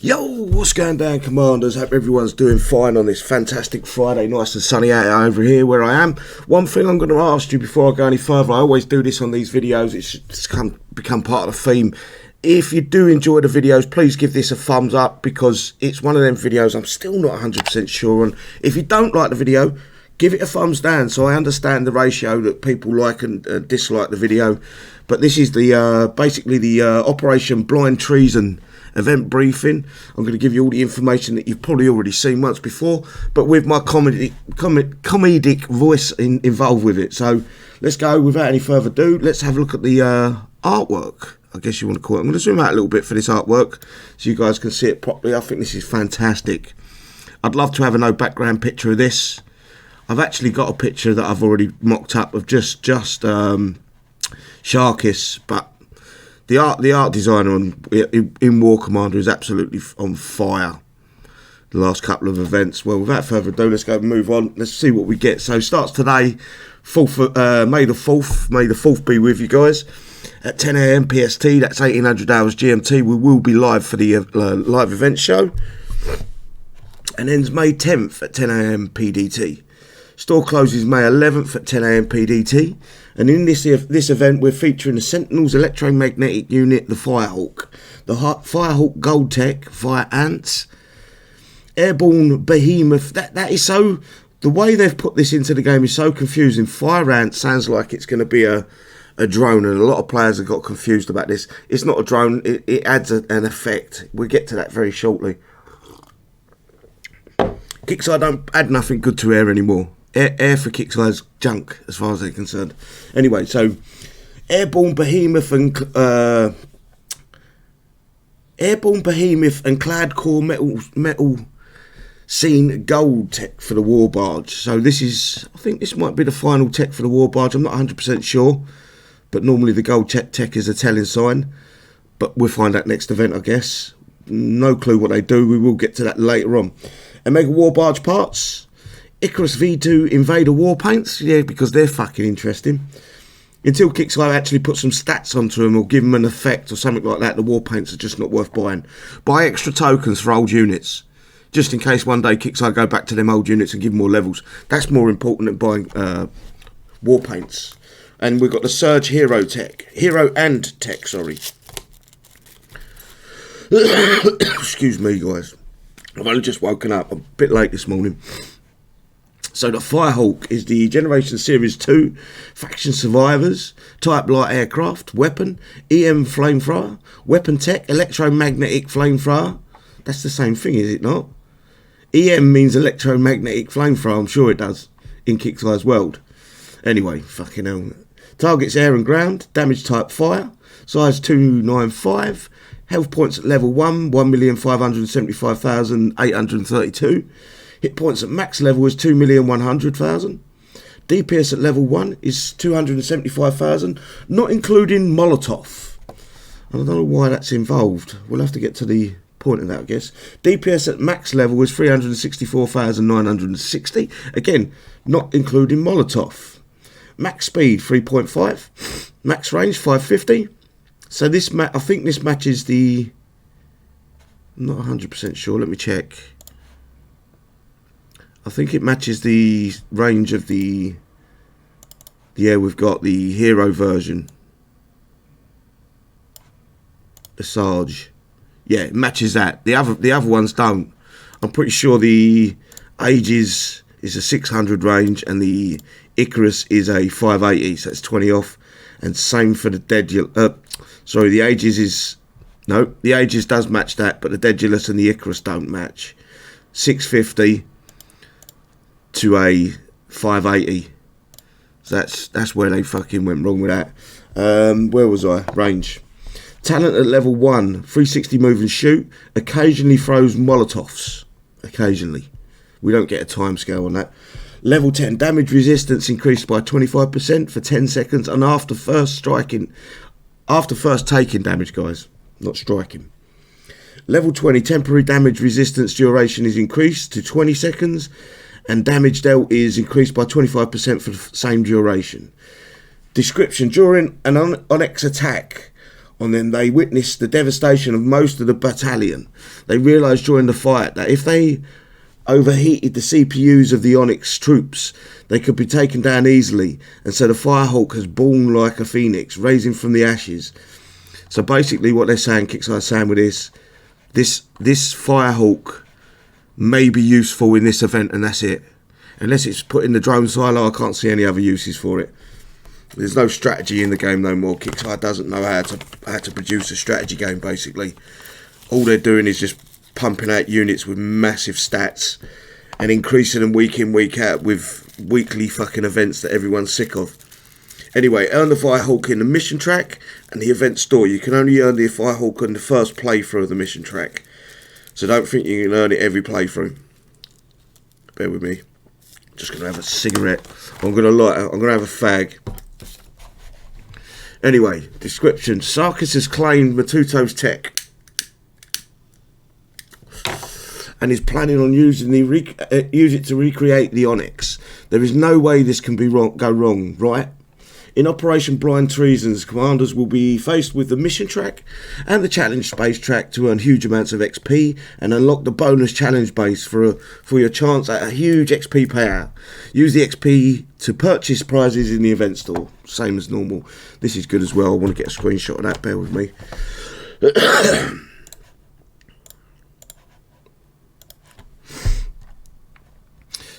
Yo, what's going down, Commanders? Hope everyone's doing fine on this fantastic Friday. Nice and sunny out over here where I am. One thing I'm going to ask you before I go any further, I always do this on these videos, it's become part of the theme. If you do enjoy the videos, please give this a thumbs up, because it's one of them videos I'm still not 100% sure on. If you don't like the video, give it a thumbs down so I understand the ratio that people like and dislike the video. But this is the basically the Operation Blind Treason event briefing. I'm going to give you all the information that you've probably already seen once before, but with my comedic voice involved with it. So let's go without any further ado. Let's have a look at the artwork, I guess you want to call it. I'm going to zoom out a little bit for this artwork so you guys can see it properly. I think this is fantastic. I'd love to have a no background picture of this. I've actually got a picture that I've already mocked up of just Sharkis, but the art designer in War Commander is absolutely on fire. The last couple of events. Well, without further ado, let's go and move on. Let's see what we get. So starts today, May the 4th. May the 4th be with you guys. At 10 AM PST, that's 1800 hours GMT. We will be live for the live event show. And ends May 10th at 10 AM PDT. Store closes May 11th at 10 AM PDT. And in this event, we're featuring the Sentinel's electromagnetic unit, the Firehawk. The Firehawk Gold Tech via Ants. Airborne Behemoth. That is so... The way they've put this into the game is so confusing. Fire Ant sounds like it's going to be a drone, and a lot of players have got confused about this. It's not a drone. It adds an effect. We'll get to that very shortly. Kixeye don't add nothing good to air anymore. Air for Kixeye's junk, as far as they're concerned. Anyway, so Airborne Behemoth and Clad Core metal scene gold tech for the war barge. So this is, I think this might be the final tech for the war barge. I'm not 100% sure, but normally the gold tech is a telling sign. But we'll find out next event, I guess. No clue what they do. We will get to that later on. Omega war barge parts. Icarus V2 Invader war paints, yeah, because they're fucking interesting. Until Kixeye actually put some stats onto them or give them an effect or something like that, the war paints are just not worth buying. Buy extra tokens for old units, just in case one day Kixeye go back to them old units and give them more levels. That's more important than buying war paints. And we've got the Surge Hero Tech, sorry. Excuse me, guys. I've only just woken up. I'm a bit late this morning. So the Firehawk is the Generation Series 2 Faction Survivors, Type Light Aircraft, Weapon, EM Flamethrower, Weapon Tech, Electromagnetic Flamethrower. That's the same thing, is it not? EM means Electromagnetic Flamethrower, I'm sure it does, in Kixeye's world. Anyway, fucking hell. Targets air and ground, damage type fire, size 295, health points at level 1, 1,575,832. Hit points at max level is 2,100,000. DPS at level 1 is 275,000, not including Molotov. I don't know why that's involved. We'll have to get to the point of that, I guess. DPS at max level is 364,960. Again, not including Molotov. Max speed 3.5. Max range 550. So this I think this matches the... I'm not 100% sure. Let me check. I think it matches the range of the... Yeah, we've got the hero version. The Sarge. Yeah, it matches that. The other ones don't. I'm pretty sure the Aegis is a 600 range and the Icarus is a 580, so it's 20 off. And same for the Dedulus. Sorry, the Aegis is... No, the Aegis does match that, but the Dedulus and the Icarus don't match. 650 to a 580. So that's where they fucking went wrong with that. Where was I? Range. Talent at level 1, 360 move and shoot. Occasionally throws Molotovs. Occasionally. We don't get a time scale on that. Level 10, damage resistance increased by 25% for 10 seconds. And after first taking damage, guys. Not striking. Level 20, temporary damage resistance duration is increased to 20 seconds. And damage dealt is increased by 25% for the same duration. Description: during an Onyx attack on them. They witnessed the devastation of most of the battalion. They realised during the fight that if they overheated the CPUs of the Onyx troops, they could be taken down easily, and so the Firehawk has born like a phoenix, rising from the ashes. So basically what they're saying, Kixeye saying with this Firehawk may be useful in this event, and that's it. Unless it's put in the drone silo, I can't see any other uses for it. There's no strategy in the game no more. Kixeye doesn't know how to produce a strategy game, basically. All they're doing is just pumping out units with massive stats and increasing them week in, week out with weekly fucking events that everyone's sick of. Anyway, earn the Firehawk in the mission track and the event store. You can only earn the Firehawk on the first playthrough of the mission track. So don't think you can earn it every playthrough. Bear with me. Just going to have a cigarette. I'm going to light it. I'm going to have a fag. Anyway, description. Sarkis has claimed Matuto's tech and is planning on using use it to recreate the Onyx. There is no way this can go wrong, right? In Operation Blind Treasons, commanders will be faced with the mission track and the challenge space track to earn huge amounts of XP and unlock the bonus challenge base for your chance at a huge XP payout. Use the XP to purchase prizes in the event store, same as normal. This is good as well. I want to get a screenshot of that, bear with me.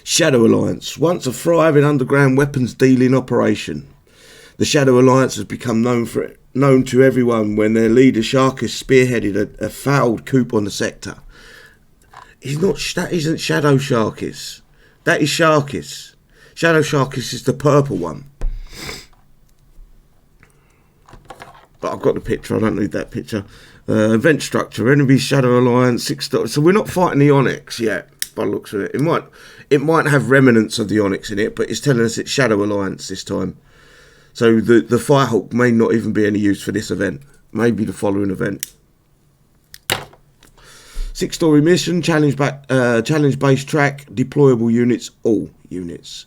Shadow Alliance, once a thriving underground weapons dealing operation. The Shadow Alliance has become known to everyone when their leader Sharkus spearheaded a failed coup on the sector. That isn't Shadow Sharkus. That is Sharkus. Shadow Sharkus is the purple one. But I've got the picture. I don't need that picture. Event structure. Enemy Shadow Alliance. 6 stars. So we're not fighting the Onyx yet. By the looks of it, it might have remnants of the Onyx in it, but it's telling us it's Shadow Alliance this time. So the Firehawk may not even be any use for this event. Maybe the following event. 6-story mission, challenge based track, deployable units, all units.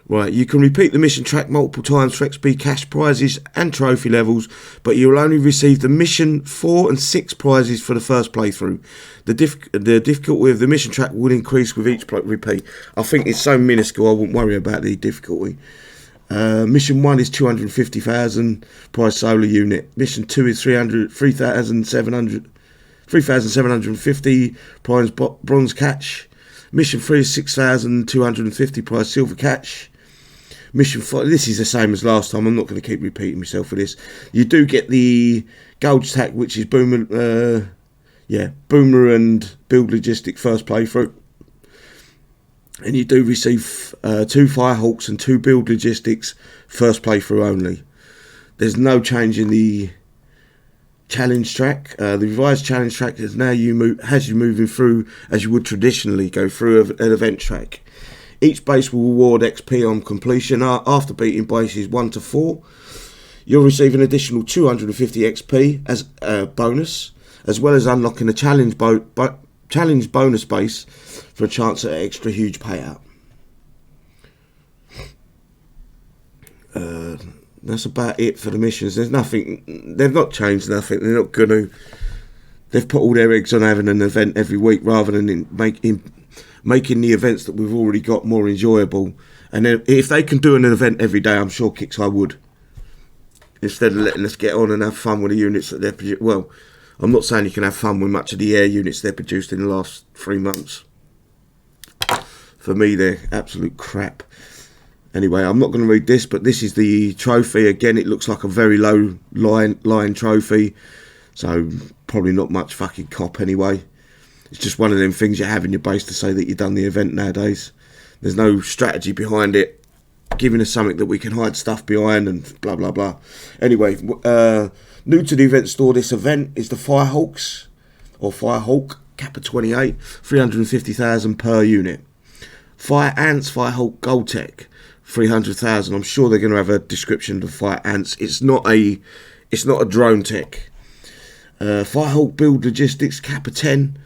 Right, you can repeat the mission track multiple times for XP cash prizes and trophy levels, but you will only receive the mission 4 and 6 prizes for the first playthrough. The difficulty of the mission track will increase with each repeat. I think it's so minuscule I wouldn't worry about the difficulty. Mission 1 is 250,000 prize solar unit. Mission 2 is 3,750 prize bronze catch. Mission 3 is 6,250 prize silver catch. Mission 4, this is the same as last time. I'm not going to keep repeating myself for this. You do get the gold stack, which is Boomer and Build Logistic first playthrough. And you do receive 2 Firehawks and 2 Build Logistics first playthrough only. There's no change in the challenge track. The revised challenge track has you moving through as you would traditionally go through an event track. Each base will reward XP on completion. After beating bases 1 to 4, you'll receive an additional 250 XP as a bonus, as well as unlocking a challenge bonus base for a chance at an extra huge payout. That's about it for the missions. There's nothing. They've not changed nothing. They're not going to. They've put all their eggs on having an event every week rather than making the events that we've already got more enjoyable. And then if they can do an event every day, I'm sure Kixeye would. Instead of letting us get on and have fun with the units that they're producing. Well, I'm not saying you can have fun with much of the air units they've produced in the last 3 months. For me, they're absolute crap. Anyway, I'm not going to read this, but this is the trophy. Again, it looks like a very low line trophy. So, probably not much fucking cop anyway. It's just one of them things you have in your base to say that you've done the event nowadays. There's no strategy behind it. Giving us something that we can hide stuff behind and blah, blah, blah. Anyway, new to the event store this event is the Firehawks, or Firehawk, Kappa 28, 350,000 per unit. Fire Ants, Firehawk Gold Tech, 300,000. I'm sure they're going to have a description of Fire Ants. It's not a drone tech. Firehawk Build Logistics, Kappa 10,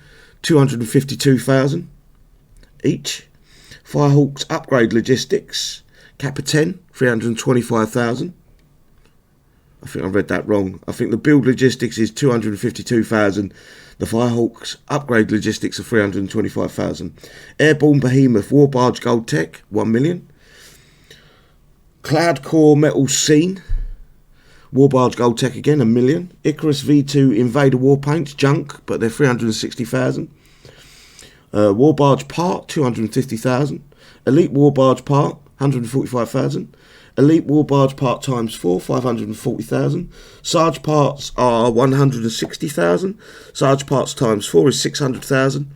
252,000 each. Firehawks Upgrade Logistics, Kappa 10, 325,000. I think I read that wrong. I think the build logistics is 252,000. The Firehawks upgrade logistics are 325,000. Airborne Behemoth Warbarge Gold Tech 1 million. Cloud Core Metal Scene Warbarge Gold Tech again 1 million. Icarus V2 Invader Warpaints junk, but they're 360,000. Warbarge Part 250,000. Elite Warbarge Part 145,000. Elite Warbarge Part times 4 540,000. Sarge Parts are 160,000. Sarge Parts times 4 is 600,000.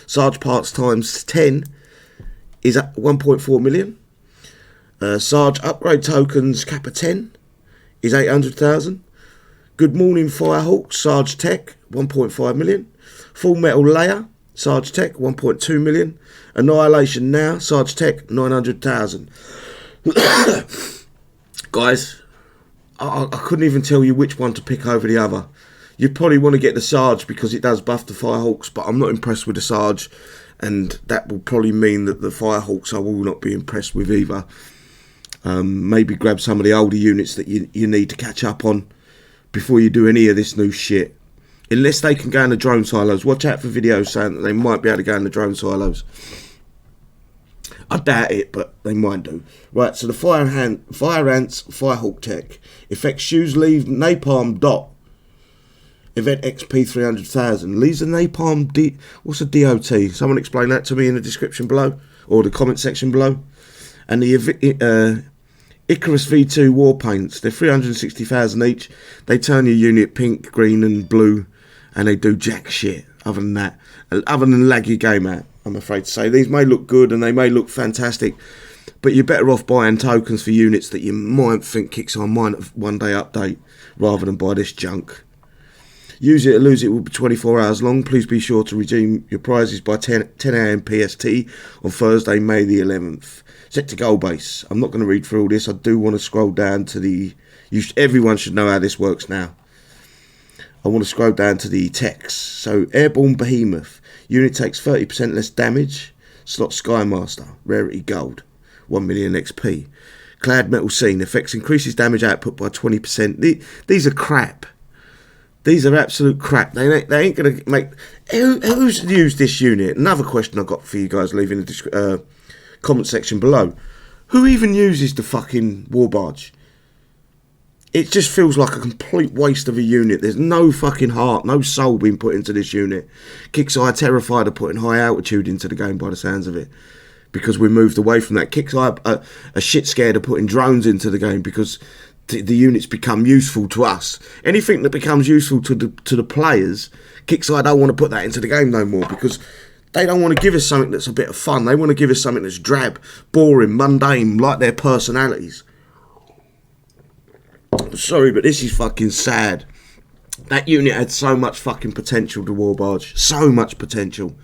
Sarge Parts times 10 is at 1.4 million. Sarge Upgrade Tokens Kappa 10 is 800,000. Good Morning Firehawk Sarge Tech 1.5 million. Full Metal Layer Sarge Tech 1.2 million. Annihilation Now Sarge Tech 900,000. Guys, I couldn't even tell you which one to pick over the other. You'd probably want to get the Sarge because it does buff the Firehawks, but I'm not impressed with the Sarge, and that will probably mean that the Firehawks I will not be impressed with either. Maybe grab some of the older units that you need to catch up on before you do any of this new shit. Unless they can go in the drone silos. Watch out for videos saying that they might be able to go in the drone silos. I doubt it, but they might do. Right, so the Fire Ants Firehawk Tech. Effect Shoes Leave Napalm Dot. Event XP 300,000. Leaves a Napalm What's a DOT? Someone explain that to me in the description below. Or the comment section below. And the Icarus V2 Warpaints. They're 360,000 each. They turn your unit pink, green and blue. And they do jack shit. Other than that. Other than lag your game out. I'm afraid to say. These may look good and they may look fantastic, but you're better off buying tokens for units that you might think kixeye might one day update rather than buy this junk. Use it or lose it will be 24 hours long. Please be sure to redeem your prizes by 10 AM PST on Thursday, May the 11th. Set to goal base. I'm not going to read through all this. I do want to scroll down to the... everyone should know how this works now. I want to scroll down to the text. So, Airborne Behemoth. Unit takes 30% less damage. Slot Skymaster. Rarity Gold. 1 million XP. Clad Metal Scene. Effects increases damage output by 20%. These are crap. These are absolute crap. They ain't going to make... Who's used this unit? Another question I've got for you guys. Leave in the comment section below. Who even uses the fucking Warbarge? It just feels like a complete waste of a unit. There's no fucking heart, no soul being put into this unit. Kixeye terrified of putting high altitude into the game by the sounds of it. Because we moved away from that. Kixeye are shit scared of putting drones into the game because the units become useful to us. Anything that becomes useful to the players, Kixeye don't want to put that into the game no more because they don't want to give us something that's a bit of fun. They want to give us something that's drab, boring, mundane, like their personalities. Sorry, but this is fucking sad. That unit had so much fucking potential, the Warbarge. So much potential.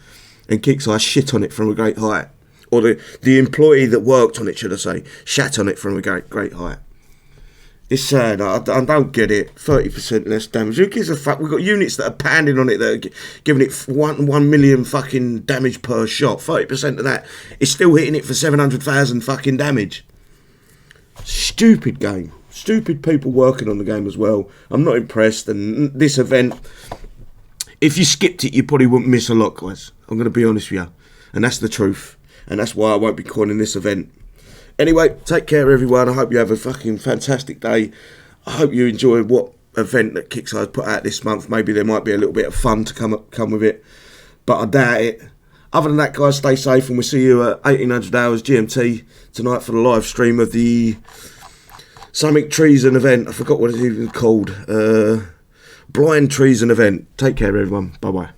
And Kixeye shit on it from a great height. Or the employee that worked on it, should I say, shat on it from a great height. It's sad. I don't get it. 30% less damage. Who gives a fuck? We've got units that are pounding on it that are giving it 1 million fucking damage per shot. 30% of that is still hitting it for 700,000 fucking damage. Stupid game. Stupid people working on the game as well. I'm not impressed. And this event, if you skipped it, you probably wouldn't miss a lot, guys. I'm going to be honest with you. And that's the truth. And that's why I won't be calling this event. Anyway, take care, everyone. I hope you have a fucking fantastic day. I hope you enjoy what event that Kixeye put out this month. Maybe there might be a little bit of fun to come with it. But I doubt it. Other than that, guys, stay safe. And we'll see you at 1800 hours GMT tonight for the live stream of the... something Treason event. I forgot what it's even called. Blind Treason event. Take care, everyone. Bye-bye.